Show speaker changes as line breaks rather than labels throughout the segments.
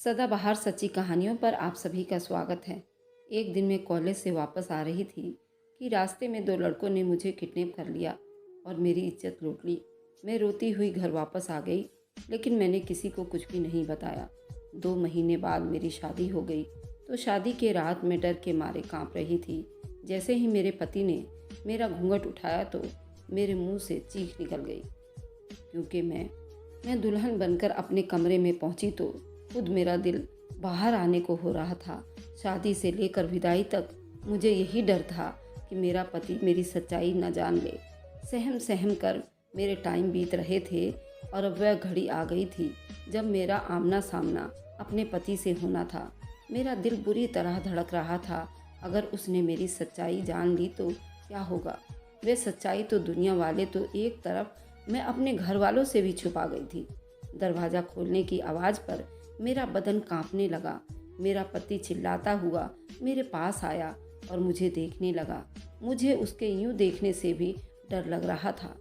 सदाबहार सच्ची कहानियों पर आप सभी का स्वागत है। एक दिन मैं कॉलेज से वापस आ रही थी कि रास्ते में दो लड़कों ने मुझे किडनैप कर लिया और मेरी इज्जत लूट ली। मैं रोती हुई घर वापस आ गई, लेकिन मैंने किसी को कुछ भी नहीं बताया। 2 महीने बाद मेरी शादी हो गई, तो शादी के रात में डर के मारे कांप रही थी। जैसे ही मेरे पति ने मेरा घूंघट उठाया तो मेरे मुंह से चीख निकल गई, क्योंकि मैं दुल्हन बनकर अपने कमरे में पहुंची तो खुद मेरा दिल बाहर आने को हो रहा था। शादी से लेकर विदाई तक मुझे यही डर था कि मेरा पति मेरी सच्चाई न जान ले। सहम सहम कर मेरे टाइम बीत रहे थे और अब वह घड़ी आ गई थी जब मेरा आमना सामना अपने पति से होना था। मेरा दिल बुरी तरह धड़क रहा था। अगर उसने मेरी सच्चाई जान ली तो क्या होगा। वह सच्चाई तो दुनिया वाले तो एक तरफ, मैं अपने घर वालों से भी छुपा गई थी। दरवाज़ा खोलने की आवाज़ पर मेरा बदन कांपने लगा। मेरा पति चिल्लाता हुआ मेरे पास आया और मुझे देखने लगा। मुझे उसके यूं देखने से भी डर लग रहा था।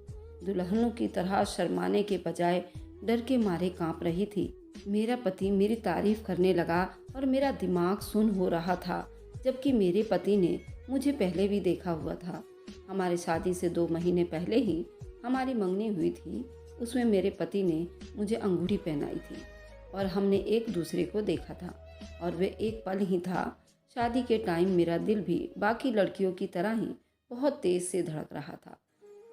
दुल्हनों की तरह शर्माने के बजाय डर के मारे कांप रही थी। मेरा पति मेरी तारीफ करने लगा और मेरा दिमाग सुन्न हो रहा था, जबकि मेरे पति ने मुझे पहले भी देखा हुआ था। हमारी शादी से 2 महीने पहले ही हमारी मंगनी हुई थी। उसमें मेरे पति ने मुझे अंगूठी पहनाई थी और हमने एक दूसरे को देखा था, और वे एक पल ही था। शादी के टाइम मेरा दिल भी बाकी लड़कियों की तरह ही बहुत तेज से धड़क रहा था।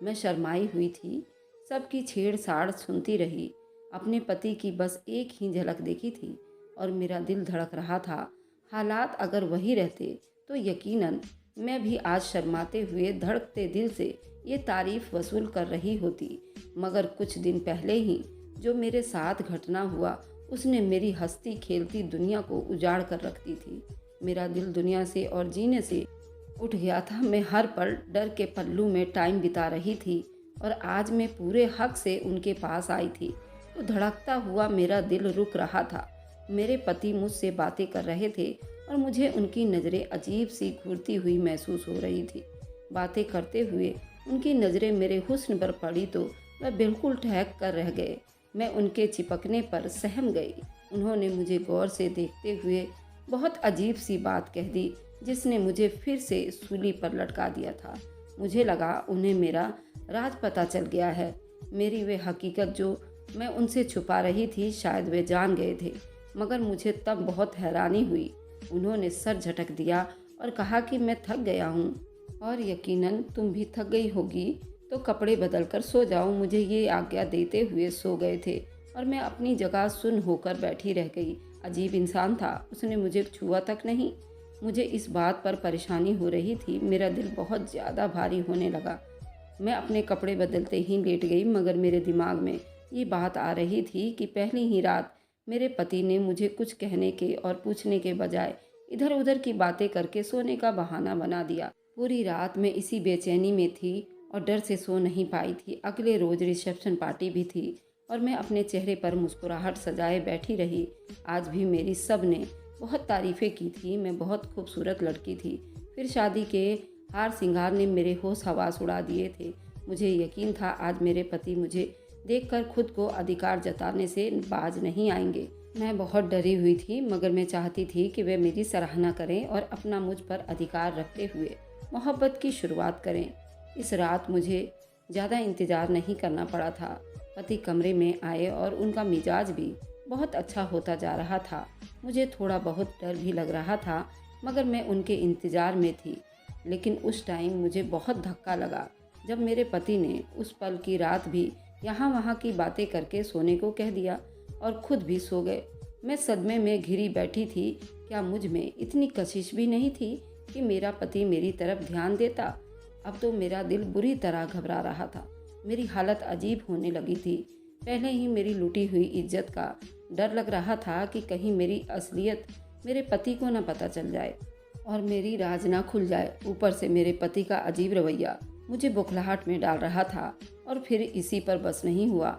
मैं शर्माई हुई थी, सबकी छेड़छाड़ सुनती रही, अपने पति की बस एक ही झलक देखी थी और मेरा दिल धड़क रहा था। हालात अगर वही रहते तो यकीनन मैं भी आज शर्माते हुए धड़कते दिल से ये तारीफ वसूल कर रही होती। मगर कुछ दिन पहले ही जो मेरे साथ घटना हुआ, उसने मेरी हंसती खेलती दुनिया को उजाड़ कर रख दी थी। मेरा दिल दुनिया से और जीने से उठ गया था। मैं हर पल डर के पल्लू में टाइम बिता रही थी और आज मैं पूरे हक से उनके पास आई थी तो धड़कता हुआ मेरा दिल रुक रहा था। मेरे पति मुझसे बातें कर रहे थे और मुझे उनकी नज़रें अजीब सी घूरती हुई महसूस हो रही थी। बातें करते हुए उनकी नज़रें मेरे हुस्न पर पड़ी तो वह बिल्कुल ठहक कर रह गए। मैं उनके चिपकने पर सहम गई। उन्होंने मुझे गौर से देखते हुए बहुत अजीब सी बात कह दी, जिसने मुझे फिर से सूली पर लटका दिया था। मुझे लगा उन्हें मेरा राज पता चल गया है। मेरी वे हकीकत जो मैं उनसे छुपा रही थी, शायद वे जान गए थे। मगर मुझे तब बहुत हैरानी हुई। उन्होंने सर झटक दिया और कहा कि मैं थक गया हूँ और यकीनन तुम भी थक गई होगी, तो कपड़े बदल कर सो जाओ। मुझे ये आज्ञा देते हुए सो गए थे और मैं अपनी जगह सुन्न होकर बैठी रह गई। अजीब इंसान था, उसने मुझे छुआ तक नहीं। मुझे इस बात पर परेशानी हो रही थी, मेरा दिल बहुत ज़्यादा भारी होने लगा। मैं अपने कपड़े बदलते ही लेट गई, मगर मेरे दिमाग में ये बात आ रही थी कि पहली ही रात मेरे पति ने मुझे कुछ कहने के और पूछने के बजाय इधर उधर की बातें करके सोने का बहाना बना दिया। पूरी रात मैं इसी बेचैनी में थी और डर से सो नहीं पाई थी। अगले रोज रिसेप्शन पार्टी भी थी और मैं अपने चेहरे पर मुस्कुराहट सजाए बैठी रही। आज भी मेरी सब ने बहुत तारीफ़ें की थी, मैं बहुत खूबसूरत लड़की थी। फिर शादी के हार श्रृंगार ने मेरे होश हवास उड़ा दिए थे। मुझे यकीन था आज मेरे पति मुझे देखकर खुद को अधिकार जताने से बाज नहीं आएंगे। मैं बहुत डरी हुई थी, मगर मैं चाहती थी कि वे मेरी सराहना करें और अपना मुझ पर अधिकार रखते हुए मोहब्बत की शुरुआत करें। इस रात मुझे ज़्यादा इंतज़ार नहीं करना पड़ा था। पति कमरे में आए और उनका मिजाज भी बहुत अच्छा होता जा रहा था। मुझे थोड़ा बहुत डर भी लग रहा था, मगर मैं उनके इंतज़ार में थी। लेकिन उस टाइम मुझे बहुत धक्का लगा जब मेरे पति ने उस पल की रात भी यहाँ वहाँ की बातें करके सोने को कह दिया और खुद भी सो गए। मैं सदमे में घिरी बैठी थी। क्या मुझ में इतनी कशिश भी नहीं थी कि मेरा पति मेरी तरफ ध्यान देता? अब तो मेरा दिल बुरी तरह घबरा रहा था। मेरी हालत अजीब होने लगी थी। पहले ही मेरी लूटी हुई इज्जत का डर लग रहा था कि कहीं मेरी असलियत मेरे पति को न पता चल जाए और मेरी राज ना खुल जाए। ऊपर से मेरे पति का अजीब रवैया मुझे बौखलाहट में डाल रहा था। और फिर इसी पर बस नहीं हुआ।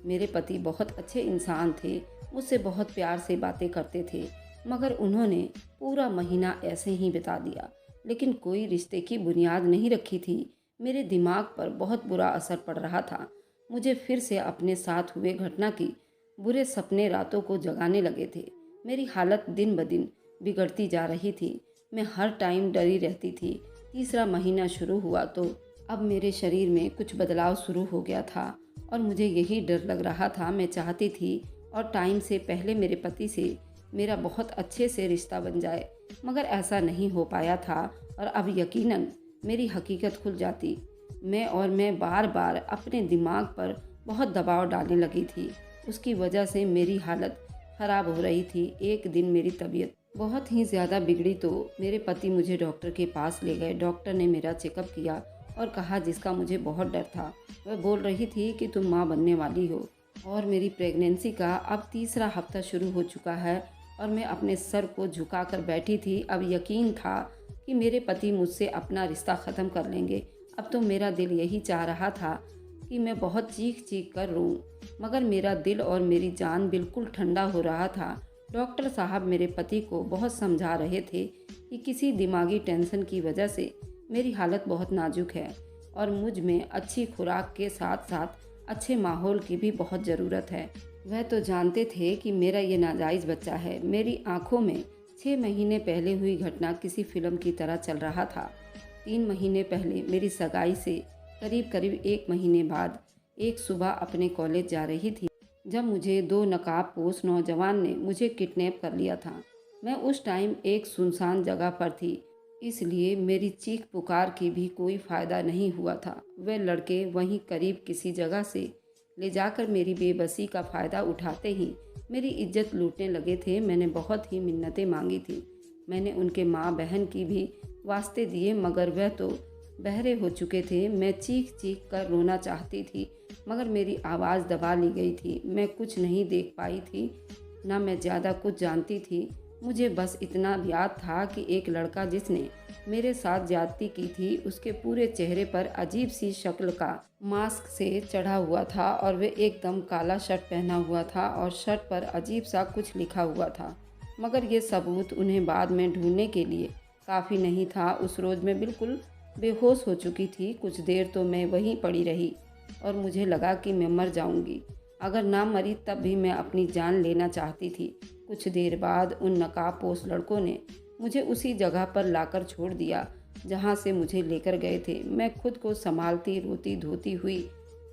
मेरे पति बहुत अच्छे इंसान थे, मुझसे बहुत प्यार से बातें करते थे, मगर उन्होंने पूरा महीना ऐसे ही बिता दिया। लेकिन कोई रिश्ते की बुनियाद नहीं रखी थी। मेरे दिमाग पर बहुत बुरा असर पड़ रहा था। मुझे फिर से अपने साथ हुए घटना की बुरे सपने रातों को जगाने लगे थे। मेरी हालत दिन ब दिन बिगड़ती जा रही थी। मैं हर टाइम डरी रहती थी। तीसरा महीना शुरू हुआ तो अब मेरे शरीर में कुछ बदलाव शुरू हो गया था और मुझे यही डर लग रहा था। मैं चाहती थी और टाइम से पहले मेरे पति से मेरा बहुत अच्छे से रिश्ता बन जाए, मगर ऐसा नहीं हो पाया था और अब यकीनन मेरी हकीकत खुल जाती। मैं बार बार अपने दिमाग पर बहुत दबाव डालने लगी थी। उसकी वजह से मेरी हालत ख़राब हो रही थी। एक दिन मेरी तबीयत बहुत ही ज़्यादा बिगड़ी तो मेरे पति मुझे डॉक्टर के पास ले गए। डॉक्टर ने मेरा चेकअप किया और कहा, जिसका मुझे बहुत डर था। वह बोल रही थी कि तुम माँ बनने वाली हो और मेरी प्रेगनेंसी का अब तीसरा हफ्ता शुरू हो चुका है। और मैं अपने सर को झुकाकर बैठी थी। अब यकीन था कि मेरे पति मुझसे अपना रिश्ता ख़त्म कर लेंगे। अब तो मेरा दिल यही चाह रहा था कि मैं बहुत चीख चीख कर रोऊं, मगर मेरा दिल और मेरी जान बिल्कुल ठंडा हो रहा था। डॉक्टर साहब मेरे पति को बहुत समझा रहे थे कि किसी दिमागी टेंशन की वजह से मेरी हालत बहुत नाजुक है और मुझ में अच्छी खुराक के साथ साथ अच्छे माहौल की भी बहुत ज़रूरत है। वह तो जानते थे कि मेरा ये नाजायज़ बच्चा है। मेरी आंखों में 6 महीने पहले हुई घटना किसी फिल्म की तरह चल रहा था। 3 महीने पहले मेरी सगाई से करीब करीब 1 महीने बाद एक सुबह अपने कॉलेज जा रही थी जब मुझे 2 नकाबपोश नौजवान ने मुझे किडनैप कर लिया था। मैं उस टाइम एक सुनसान जगह पर थी, इसलिए मेरी चीख पुकार की भी कोई फ़ायदा नहीं हुआ था। वे लड़के वहीं करीब किसी जगह से ले जाकर मेरी बेबसी का फ़ायदा उठाते ही मेरी इज्जत लूटने लगे थे। मैंने बहुत ही मिन्नतें मांगी थी। मैंने उनके माँ बहन की भी वास्ते दिए, मगर वह तो बहरे हो चुके थे। मैं चीख चीख कर रोना चाहती थी, मगर मेरी आवाज़ दबा ली गई थी। मैं कुछ नहीं देख पाई थी, ना मैं ज़्यादा कुछ जानती थी। मुझे बस इतना याद था कि एक लड़का जिसने मेरे साथ ज्यादती की थी, उसके पूरे चेहरे पर अजीब सी शक्ल का मास्क से चढ़ा हुआ था और वे एकदम काला शर्ट पहना हुआ था और शर्ट पर अजीब सा कुछ लिखा हुआ था। मगर ये सबूत उन्हें बाद में ढूंढने के लिए काफ़ी नहीं था। उस रोज़ मैं बिल्कुल बेहोश हो चुकी थी। कुछ देर तो मैं वहीं पड़ी रही और मुझे लगा कि मैं मर जाऊंगी। अगर ना मरी तब भी मैं अपनी जान लेना चाहती थी। कुछ देर बाद उन नकाबपोश लड़कों ने मुझे उसी जगह पर लाकर छोड़ दिया जहाँ से मुझे लेकर गए थे। मैं खुद को संभालती रोती धोती हुई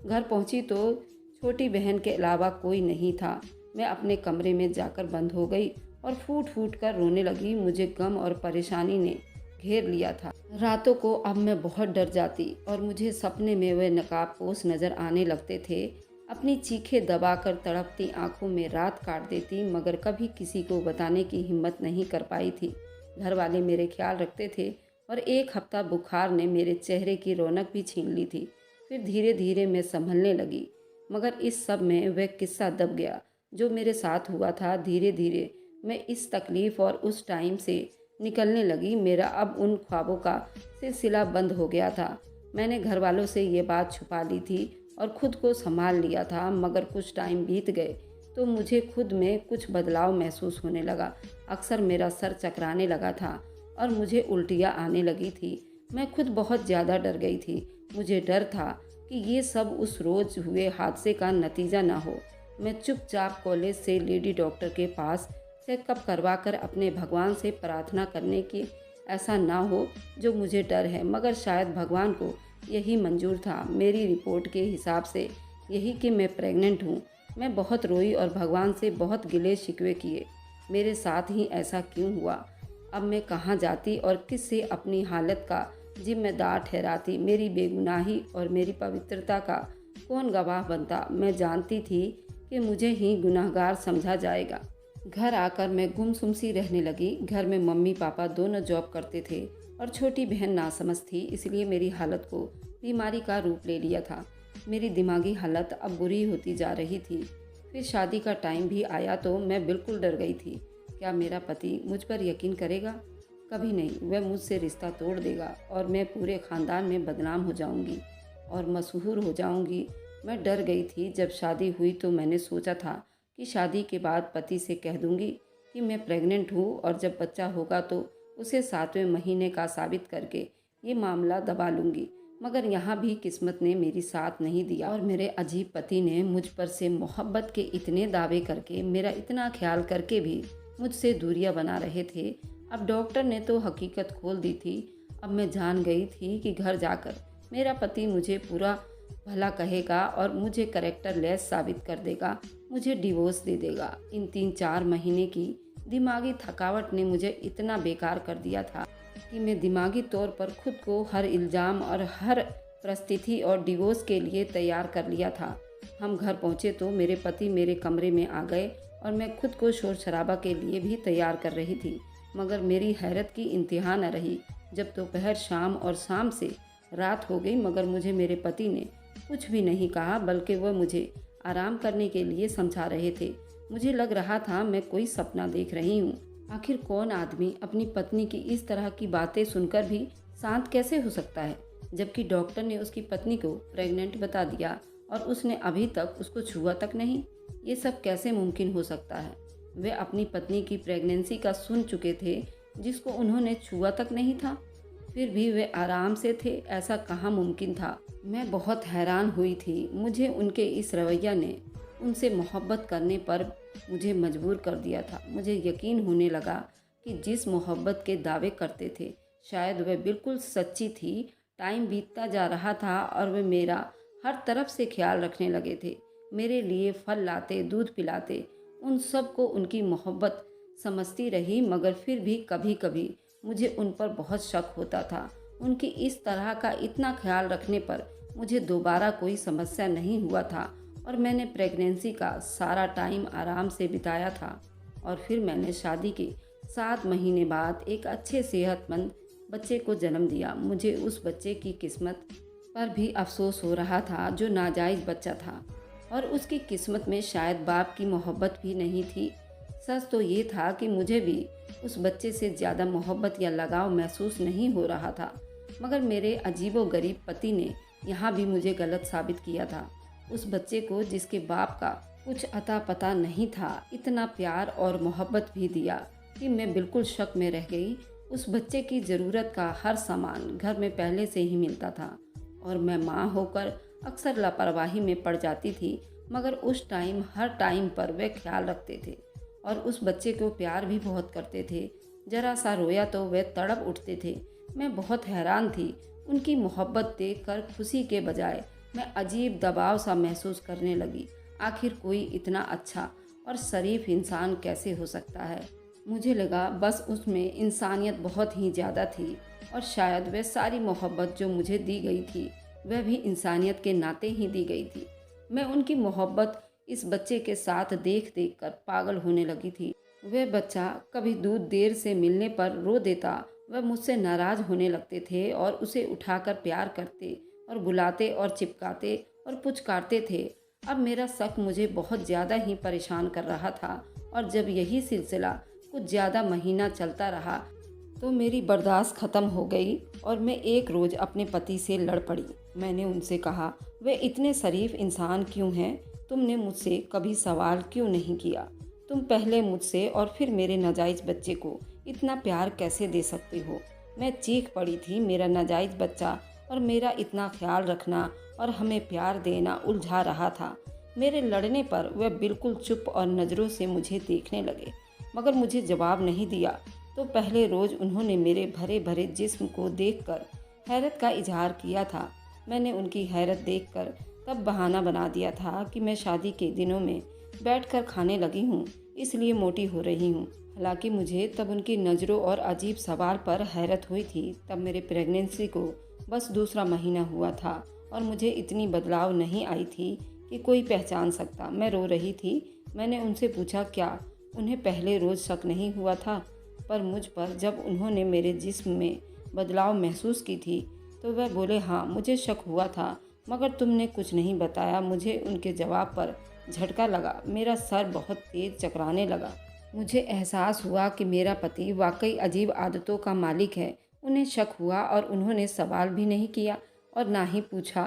घर पहुँची तो छोटी बहन के अलावा कोई नहीं था। मैं अपने कमरे में जाकर बंद हो गई और फूट फूट कर रोने लगी। मुझे गम और परेशानी ने घेर लिया था। रातों को अब मैं बहुत डर जाती और मुझे सपने में वे नकाबपोश नज़र आने लगते थे। अपनी चीखें दबाकर तड़पती आंखों में रात काट देती, मगर कभी किसी को बताने की हिम्मत नहीं कर पाई थी। घर वाले मेरे ख्याल रखते थे और एक हफ्ता बुखार ने मेरे चेहरे की रौनक भी छीन ली थी। फिर धीरे धीरे मैं संभलने लगी, मगर इस सब में वह किस्सा दब गया जो मेरे साथ हुआ था। धीरे धीरे मैं इस तकलीफ़ और उस टाइम से निकलने लगी। मेरा अब उन ख्वाबों का सिलसिला बंद हो गया था। मैंने घर वालों से ये बात छुपा ली थी और ख़ुद को संभाल लिया था, मगर कुछ टाइम बीत गए तो मुझे खुद में कुछ बदलाव महसूस होने लगा। अक्सर मेरा सर चकराने लगा था और मुझे उल्टियाँ आने लगी थी। मैं खुद बहुत ज़्यादा डर गई थी। मुझे डर था कि ये सब उस रोज़ हुए हादसे का नतीजा ना हो। मैं चुपचाप कॉलेज से लेडी डॉक्टर के पास चेकअप करवा कर अपने भगवान से प्रार्थना करने की ऐसा ना हो जो मुझे डर है, मगर शायद भगवान को यही मंजूर था। मेरी रिपोर्ट के हिसाब से यही कि मैं प्रेग्नेंट हूँ। मैं बहुत रोई और भगवान से बहुत गिले शिकवे किए। मेरे साथ ही ऐसा क्यों हुआ? अब मैं कहाँ जाती और किससे अपनी हालत का जिम्मेदार ठहराती? मेरी बेगुनाही और मेरी पवित्रता का कौन गवाह बनता? मैं जानती थी कि मुझे ही गुनाहगार समझा जाएगा। घर आकर मैं गुमसुम सी रहने लगी। घर में मम्मी पापा दोनों जॉब करते थे और छोटी बहन नासमझ थी, इसलिए मेरी हालत को बीमारी का रूप ले लिया था। मेरी दिमागी हालत अब बुरी होती जा रही थी। फिर शादी का टाइम भी आया तो मैं बिल्कुल डर गई थी। क्या मेरा पति मुझ पर यकीन करेगा? कभी नहीं। वह मुझसे रिश्ता तोड़ देगा और मैं पूरे ख़ानदान में बदनाम हो जाऊंगी और मशहूर हो जाऊंगी। मैं डर गई थी। जब शादी हुई तो मैंने सोचा था कि शादी के बाद पति से कह दूंगी कि मैं प्रेग्नेंट हूँ और जब बच्चा होगा तो उसे 7वें महीने का साबित करके ये मामला दबा लूँगी। मगर यहाँ भी किस्मत ने मेरी साथ नहीं दिया और मेरे अजीब पति ने मुझ पर से मोहब्बत के इतने दावे करके, मेरा इतना ख्याल करके भी मुझसे दूरियां बना रहे थे। अब डॉक्टर ने तो हकीकत खोल दी थी। अब मैं जान गई थी कि घर जाकर मेरा पति मुझे पूरा भला कहेगा और मुझे कैरेक्टर लेस साबित कर देगा, मुझे डिवोर्स दे देगा। इन 3-4 महीने की दिमागी थकावट ने मुझे इतना बेकार कर दिया था कि मैं दिमागी तौर पर खुद को हर इल्ज़ाम और हर परिस्थिति और डिवोर्स के लिए तैयार कर लिया था। हम घर पहुंचे तो मेरे पति मेरे कमरे में आ गए और मैं खुद को शोर शराबा के लिए भी तैयार कर रही थी। मगर मेरी हैरत की इंतहा न रही जब दोपहर शाम और शाम से रात हो गई, मगर मुझे मेरे पति ने कुछ भी नहीं कहा, बल्कि वह मुझे आराम करने के लिए समझा रहे थे। मुझे लग रहा था मैं कोई सपना देख रही हूँ। आखिर कौन आदमी अपनी पत्नी की इस तरह की बातें सुनकर भी शांत कैसे हो सकता है, जबकि डॉक्टर ने उसकी पत्नी को प्रेग्नेंट बता दिया और उसने अभी तक उसको छुआ तक नहीं। ये सब कैसे मुमकिन हो सकता है? वे अपनी पत्नी की प्रेगनेंसी का सुन चुके थे जिसको उन्होंने छुआ तक नहीं था, फिर भी वे आराम से थे। ऐसा कहाँ मुमकिन था? मैं बहुत हैरान हुई थी। मुझे उनके इस रवैया ने उनसे मोहब्बत करने पर मुझे मजबूर कर दिया था। मुझे यकीन होने लगा कि जिस मोहब्बत के दावे करते थे शायद वह बिल्कुल सच्ची थी। टाइम बीतता जा रहा था और वे मेरा हर तरफ से ख्याल रखने लगे थे। मेरे लिए फल लाते, दूध पिलाते, उन सब को उनकी मोहब्बत समझती रही। मगर फिर भी कभी कभी मुझे उन पर बहुत शक होता था। उनकी इस तरह का इतना ख्याल रखने पर मुझे दोबारा कोई समस्या नहीं हुआ था और मैंने प्रेगनेंसी का सारा टाइम आराम से बिताया था। और फिर मैंने शादी के 7 महीने बाद एक अच्छे सेहतमंद बच्चे को जन्म दिया। मुझे उस बच्चे की किस्मत पर भी अफसोस हो रहा था जो नाजायज़ बच्चा था और उसकी किस्मत में शायद बाप की मोहब्बत भी नहीं थी। सच तो ये था कि मुझे भी उस बच्चे से ज़्यादा मोहब्बत या लगाव महसूस नहीं हो रहा था। मगर मेरे अजीबोगरीब पति ने यहाँ भी मुझे गलत साबित किया था। उस बच्चे को जिसके बाप का कुछ अता पता नहीं था इतना प्यार और मोहब्बत भी दिया कि मैं बिल्कुल शक में रह गई। उस बच्चे की ज़रूरत का हर सामान घर में पहले से ही मिलता था और मैं माँ होकर अक्सर लापरवाही में पड़ जाती थी। मगर उस टाइम हर टाइम पर वे ख्याल रखते थे और उस बच्चे को प्यार भी बहुत करते थे। जरा सा रोया तो वे तड़प उठते थे। मैं बहुत हैरान थी। उनकी मोहब्बत देखकर खुशी के बजाय मैं अजीब दबाव सा महसूस करने लगी। आखिर कोई इतना अच्छा और शरीफ इंसान कैसे हो सकता है? मुझे लगा बस उसमें इंसानियत बहुत ही ज़्यादा थी और शायद वह सारी मोहब्बत जो मुझे दी गई थी वह भी इंसानियत के नाते ही दी गई थी। मैं उनकी मोहब्बत इस बच्चे के साथ देख देख कर पागल होने लगी थी। वह बच्चा कभी दूध देर से मिलने पर रो देता, वह मुझसे नाराज़ होने लगते थे और उसे उठाकर प्यार करते और बुलाते और चिपकाते और पुचकारते थे। अब मेरा शक मुझे बहुत ज़्यादा ही परेशान कर रहा था और जब यही सिलसिला कुछ ज़्यादा महीना चलता रहा तो मेरी बर्दाश्त ख़त्म हो गई और मैं एक रोज़ अपने पति से लड़ पड़ी। मैंने उनसे कहा, वे इतने शरीफ इंसान क्यों हैं? तुमने मुझसे कभी सवाल क्यों नहीं किया? तुम पहले मुझसे और फिर मेरे नाजायज़ बच्चे को इतना प्यार कैसे दे सकते हो? मैं चीख पड़ी थी। मेरा नाजायज़ बच्चा और मेरा इतना ख्याल रखना और हमें प्यार देना उलझा रहा था। मेरे लड़ने पर वे बिल्कुल चुप और नज़रों से मुझे देखने लगे, मगर मुझे जवाब नहीं दिया। तो पहले रोज़ उन्होंने मेरे भरे भरे जिस्म को देखकर हैरत का इजहार किया था। मैंने उनकी हैरत देखकर तब बहाना बना दिया था कि मैं शादी के दिनों में बैठकर खाने लगी हूँ, इसलिए मोटी हो रही हूँ। हालांकि मुझे तब उनकी नज़रों और अजीब सवाल पर हैरत हुई थी। तब मेरे प्रेगनेंसी को बस दूसरा महीना हुआ था और मुझे इतनी बदलाव नहीं आई थी कि कोई पहचान सकता। मैं रो रही थी। मैंने उनसे पूछा, क्या उन्हें पहले रोज़ शक नहीं हुआ था पर मुझ पर? जब उन्होंने मेरे जिस्म में बदलाव महसूस की थी तो वह बोले, हाँ मुझे शक हुआ था, मगर तुमने कुछ नहीं बताया। मुझे उनके जवाब पर झटका लगा। मेरा सर बहुत तेज़ चकराने लगा। मुझे एहसास हुआ कि मेरा पति वाकई अजीब आदतों का मालिक है। उन्हें शक हुआ और उन्होंने सवाल भी नहीं किया और ना ही पूछा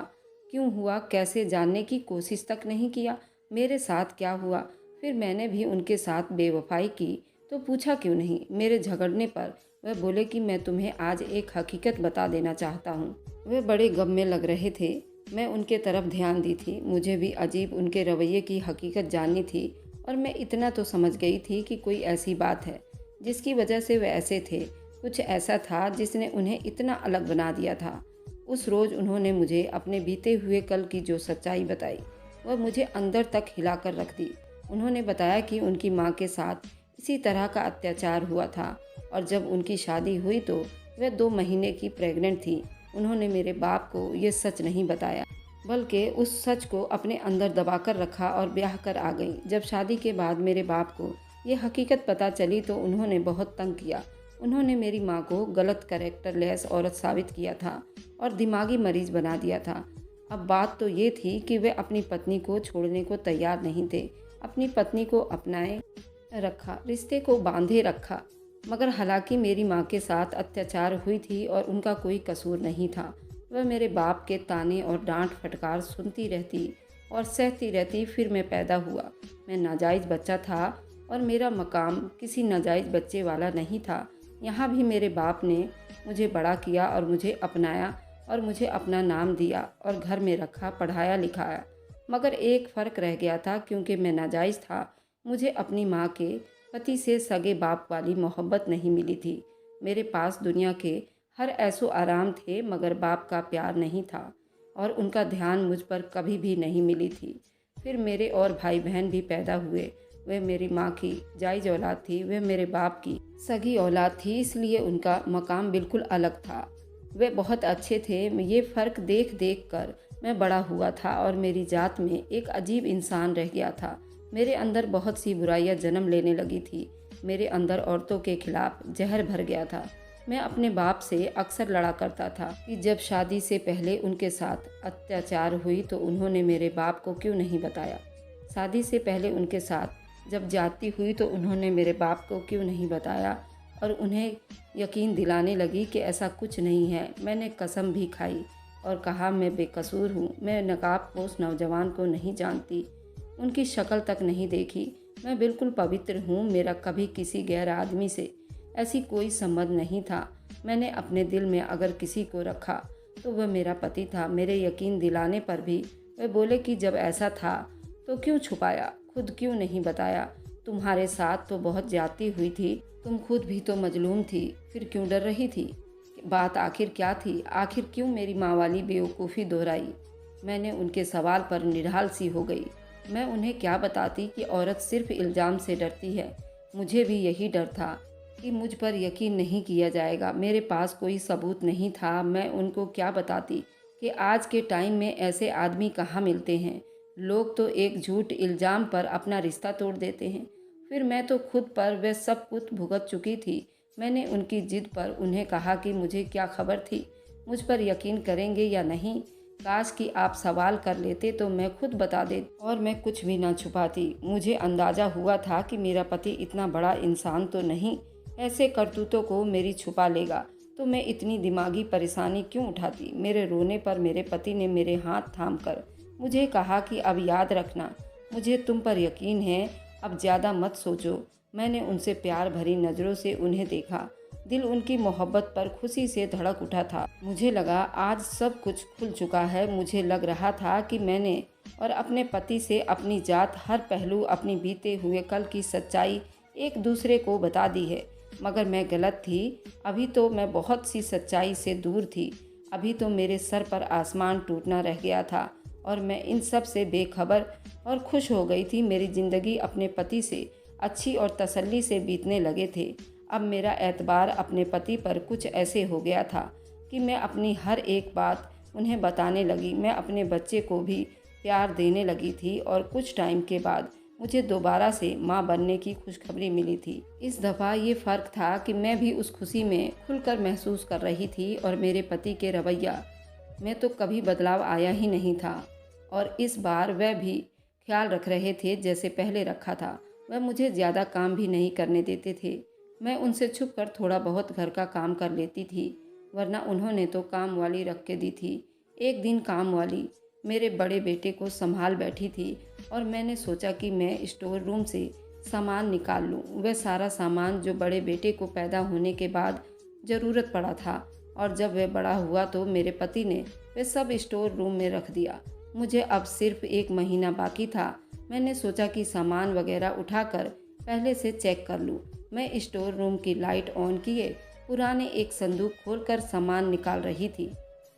क्यों हुआ, कैसे जानने की कोशिश तक नहीं किया मेरे साथ क्या हुआ। फिर मैंने भी उनके साथ बेवफाई की तो पूछा क्यों नहीं। मेरे झगड़ने पर वह बोले कि मैं तुम्हें आज एक हकीकत बता देना चाहता हूँ। वे बड़े गम में लग रहे थे। मैं उनके तरफ ध्यान दी थी। मुझे भी अजीब उनके रवैये की हकीकत जाननी थी और मैं इतना तो समझ गई थी कि कोई ऐसी बात है जिसकी वजह से वे ऐसे थे। कुछ ऐसा था जिसने उन्हें इतना अलग बना दिया था। उस रोज़ उन्होंने मुझे अपने बीते हुए कल की जो सच्चाई बताई वह मुझे अंदर तक हिलाकर रख दी। उन्होंने बताया कि उनकी माँ के साथ इसी तरह का अत्याचार हुआ था और जब उनकी शादी हुई तो वह 2 महीने की प्रेग्नेंट थी। उन्होंने मेरे बाप को ये सच नहीं बताया, बल्कि उस सच को अपने अंदर दबाकर रखा और ब्याह कर आ गई। जब शादी के बाद मेरे बाप को ये हकीकत पता चली तो उन्होंने बहुत तंग किया। उन्होंने मेरी माँ को गलत कैरेक्टरलेस औरत साबित किया था और दिमागी मरीज बना दिया था। अब बात तो ये थी कि वे अपनी पत्नी को छोड़ने को तैयार नहीं थे। अपनी पत्नी को अपनाए रखा, रिश्ते को बांधे रखा, मगर हालांकि मेरी माँ के साथ अत्याचार हुई थी और उनका कोई कसूर नहीं था। वह मेरे बाप के ताने और डांट फटकार सुनती रहती और सहती रहती। फिर मैं पैदा हुआ। मैं नाजायज़ बच्चा था और मेरा मकाम किसी नाजायज़ बच्चे वाला नहीं था। यहाँ भी मेरे बाप ने मुझे बड़ा किया और मुझे अपनाया और मुझे अपना नाम दिया और घर में रखा, पढ़ाया लिखाया। मगर एक फ़र्क रह गया था, क्योंकि मैं नाजायज़ था, मुझे अपनी माँ के पति से सगे बाप वाली मोहब्बत नहीं मिली थी। मेरे पास दुनिया के हर ऐसो आराम थे, मगर बाप का प्यार नहीं था और उनका ध्यान मुझ पर कभी भी नहीं मिली थी। फिर मेरे और भाई बहन भी पैदा हुए। वे मेरी माँ की जायज़ औलाद थी, वे मेरे बाप की सगी औलाद थी, इसलिए उनका मकाम बिल्कुल अलग था। वे बहुत अच्छे थे। ये फ़र्क देख देख कर मैं बड़ा हुआ था और मेरी जात में एक अजीब इंसान रह गया था। मेरे अंदर बहुत सी बुराइयां जन्म लेने लगी थी। मेरे अंदर औरतों के खिलाफ जहर भर गया था। मैं अपने बाप से अक्सर लड़ा करता था कि जब शादी से पहले उनके साथ अत्याचार हुई तो उन्होंने मेरे बाप को क्यों नहीं बताया। शादी से पहले उनके साथ जब ज्यादती हुई तो उन्होंने मेरे बाप को क्यों नहीं बताया और उन्हें यकीन दिलाने लगी कि ऐसा कुछ नहीं है। मैंने कसम भी खाई और कहा मैं बेकसूर हूँ। मैं नकाबपोश नौजवान को नहीं जानती, उनकी शक्ल तक नहीं देखी। मैं बिल्कुल पवित्र हूँ। मेरा कभी किसी गैर आदमी से ऐसी कोई संबंध नहीं था। मैंने अपने दिल में अगर किसी को रखा तो वह मेरा पति था। मेरे यकीन दिलाने पर भी वे बोले कि जब ऐसा था तो क्यों छुपाया, खुद क्यों नहीं बताया। तुम्हारे साथ तो बहुत ज्यादती हुई थी, तुम खुद भी तो मजलूम थी, फिर क्यों डर रही थी। बात आखिर क्या थी, आखिर क्यों मेरी माँ वाली बेवकूफ़ी दोहराई। मैंने उनके सवाल पर निढाल सी हो गई। मैं उन्हें क्या बताती कि औरत सिर्फ इल्ज़ाम से डरती है। मुझे भी यही डर था कि मुझ पर यकीन नहीं किया जाएगा। मेरे पास कोई सबूत नहीं था। मैं उनको क्या बताती कि आज के टाइम में ऐसे आदमी कहाँ मिलते हैं। लोग तो एक झूठ इल्ज़ाम पर अपना रिश्ता तोड़ देते हैं। फिर मैं तो खुद पर वह सब कुछ भुगत चुकी थी। मैंने उनकी जिद पर उन्हें कहा कि मुझे क्या खबर थी, मुझ पर यकीन करेंगे या नहीं। काश कि आप सवाल कर लेते तो मैं खुद बता देती और मैं कुछ भी ना छुपाती। मुझे अंदाज़ा हुआ था कि मेरा पति इतना बड़ा इंसान तो नहीं, ऐसे करतूतों को मेरी छुपा लेगा, तो मैं इतनी दिमागी परेशानी क्यों उठाती। मेरे रोने पर मेरे पति ने मेरे हाथ थाम कर मुझे कहा कि अब याद रखना, मुझे तुम पर यकीन है, अब ज़्यादा मत सोचो। मैंने उनसे प्यार भरी नज़रों से उन्हें देखा। दिल उनकी मोहब्बत पर खुशी से धड़क उठा था। मुझे लगा आज सब कुछ खुल चुका है। मुझे लग रहा था कि मैंने और अपने पति से अपनी जात, हर पहलू, अपनी बीते हुए कल की सच्चाई एक दूसरे को बता दी है। मगर मैं गलत थी। अभी तो मैं बहुत सी सच्चाई से दूर थी। अभी तो मेरे सर पर आसमान टूटना रह गया था और मैं इन सब से बेखबर और खुश हो गई थी। मेरी ज़िंदगी अपने पति से अच्छी और तसल्ली से बीतने लगे थे। अब मेरा एतबार अपने पति पर कुछ ऐसे हो गया था कि मैं अपनी हर एक बात उन्हें बताने लगी। मैं अपने बच्चे को भी प्यार देने लगी थी और कुछ टाइम के बाद मुझे दोबारा से माँ बनने की खुशखबरी मिली थी। इस दफ़ा ये फ़र्क था कि मैं भी उस खुशी में खुलकर महसूस कर रही थी और मेरे पति के रवैया में तो कभी बदलाव आया ही नहीं था और इस बार वह भी ख्याल रख रहे थे जैसे पहले रखा था। वह मुझे ज़्यादा काम भी नहीं करने देते थे। मैं उनसे छुप कर थोड़ा बहुत घर का काम कर लेती थी, वरना उन्होंने तो काम वाली रख के दी थी। एक दिन काम वाली मेरे बड़े बेटे को संभाल बैठी थी और मैंने सोचा कि मैं स्टोर रूम से सामान निकाल लूँ। वह सारा सामान जो बड़े बेटे को पैदा होने के बाद ज़रूरत पड़ा था और जब वह बड़ा हुआ तो मेरे पति ने वह सब स्टोर रूम में रख दिया। मुझे अब सिर्फ 1 महीना बाकी था। मैंने सोचा कि सामान वगैरह उठाकर पहले से चेक कर लूँ। मैं स्टोर रूम की लाइट ऑन किए पुराने एक संदूक खोलकर सामान निकाल रही थी,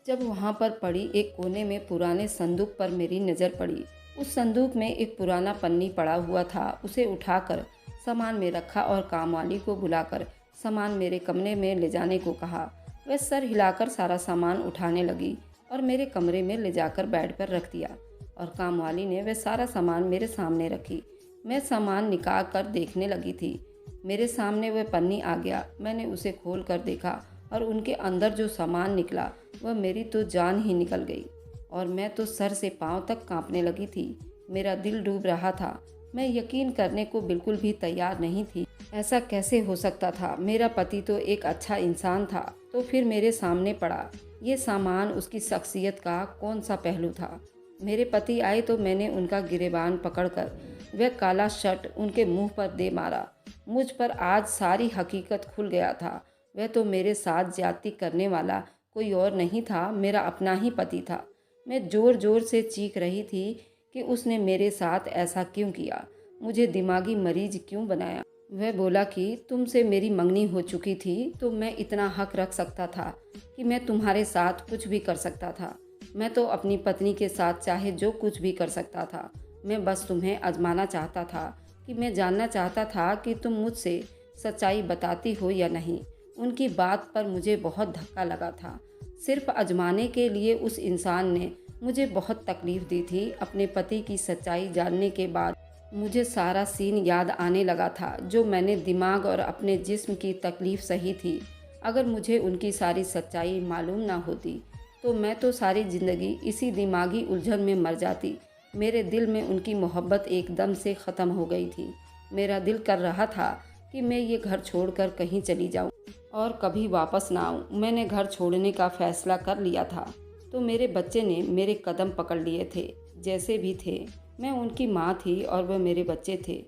जब वहाँ पर पड़ी एक कोने में पुराने संदूक पर मेरी नज़र पड़ी। उस संदूक में एक पुराना पन्नी पड़ा हुआ था। उसे उठाकर सामान में रखा और कामवाली को बुलाकर सामान मेरे कमरे में ले जाने को कहा। वह सर हिलाकर सारा सामान उठाने लगी और मेरे कमरे में ले जाकर बेड पर रख दिया और कामवाली ने वह सारा सामान मेरे सामने रखी। मैं सामान निकाल कर देखने लगी थी। मेरे सामने वह पन्नी आ गया। मैंने उसे खोल कर देखा और उनके अंदर जो सामान निकला वह मेरी तो जान ही निकल गई और मैं तो सर से पांव तक कांपने लगी थी। मेरा दिल डूब रहा था। मैं यकीन करने को बिल्कुल भी तैयार नहीं थी। ऐसा कैसे हो सकता था? मेरा पति तो एक अच्छा इंसान था, तो फिर मेरे सामने पड़ा ये सामान उसकी शख्सियत का कौन सा पहलू था? मेरे पति आए तो मैंने उनका गिरेबान पकड़कर वह काला शर्ट उनके मुंह पर दे मारा। मुझ पर आज सारी हकीकत खुल गया था। वह तो मेरे साथ ज्यादती करने वाला कोई और नहीं था, मेरा अपना ही पति था। मैं ज़ोर ज़ोर से चीख रही थी कि उसने मेरे साथ ऐसा क्यों किया, मुझे दिमागी मरीज क्यों बनाया। वह बोला कि तुमसे मेरी मंगनी हो चुकी थी तो मैं इतना हक रख सकता था कि मैं तुम्हारे साथ कुछ भी कर सकता था। मैं तो अपनी पत्नी के साथ चाहे जो कुछ भी कर सकता था। मैं बस तुम्हें आजमाना चाहता था कि मैं जानना चाहता था कि तुम मुझसे सच्चाई बताती हो या नहीं। उनकी बात पर मुझे बहुत धक्का लगा था। सिर्फ आजमाने के लिए उस इंसान ने मुझे बहुत तकलीफ़ दी थी। अपने पति की सच्चाई जानने के बाद मुझे सारा सीन याद आने लगा था जो मैंने दिमाग और अपने जिस्म की तकलीफ़ सही थी। अगर मुझे उनकी सारी सच्चाई मालूम ना होती तो मैं तो सारी ज़िंदगी इसी दिमागी उलझन में मर जाती। मेरे दिल में उनकी मोहब्बत एकदम से ख़त्म हो गई थी। मेरा दिल कर रहा था कि मैं ये घर छोड़कर कहीं चली जाऊं और कभी वापस ना आऊं। मैंने घर छोड़ने का फ़ैसला कर लिया था तो मेरे बच्चे ने मेरे कदम पकड़ लिए थे। जैसे भी थे, मैं उनकी माँ थी और वह मेरे बच्चे थे,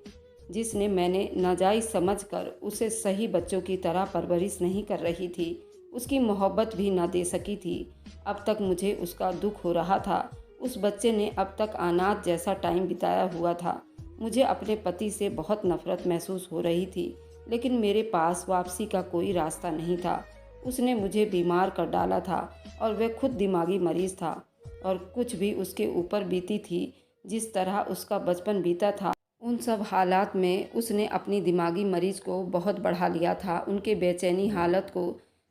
जिसने मैंने नाजायज़ समझकर उसे सही बच्चों की तरह परवरिश नहीं कर रही थी, उसकी मोहब्बत भी ना दे सकी थी। अब तक मुझे उसका दुख हो रहा था। उस बच्चे ने अब तक अनाथ जैसा टाइम बिताया हुआ था। मुझे अपने पति से बहुत नफ़रत महसूस हो रही थी, लेकिन मेरे पास वापसी का कोई रास्ता नहीं था। उसने मुझे बीमार कर डाला था और वह खुद दिमागी मरीज़ था और कुछ भी उसके ऊपर बीती थी। जिस तरह उसका बचपन बीता था, उन सब हालात में उसने अपनी दिमागी मरीज़ को बहुत बढ़ा लिया था। उनके बेचैनी हालत को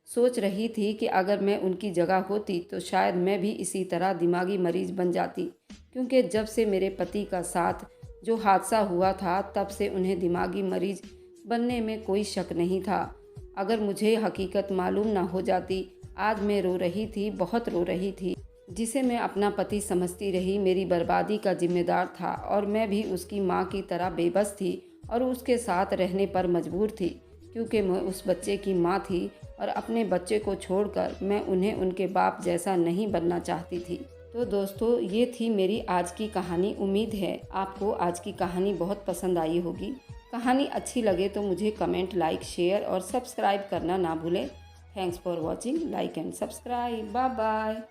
सोच रही थी कि अगर मैं उनकी जगह होती तो शायद मैं भी इसी तरह दिमागी मरीज़ बन जाती, क्योंकि जब से मेरे पति का साथ जो हादसा हुआ था तब से उन्हें दिमागी मरीज़ बनने में कोई शक नहीं था। अगर मुझे हकीकत मालूम ना हो जाती, आज मैं रो रही थी, बहुत रो रही थी। जिसे मैं अपना पति समझती रही मेरी बर्बादी का जिम्मेदार था और मैं भी उसकी माँ की तरह बेबस थी और उसके साथ रहने पर मजबूर थी, क्योंकि मैं उस बच्चे की माँ थी और अपने बच्चे को छोड़कर मैं उन्हें उनके बाप जैसा नहीं बनना चाहती थी। तो दोस्तों, ये थी मेरी आज की कहानी। उम्मीद है आपको आज की कहानी बहुत पसंद आई होगी। कहानी अच्छी लगे तो मुझे कमेंट, लाइक, शेयर और सब्सक्राइब करना ना भूलें। Thanks for watching. Like and subscribe. Bye bye.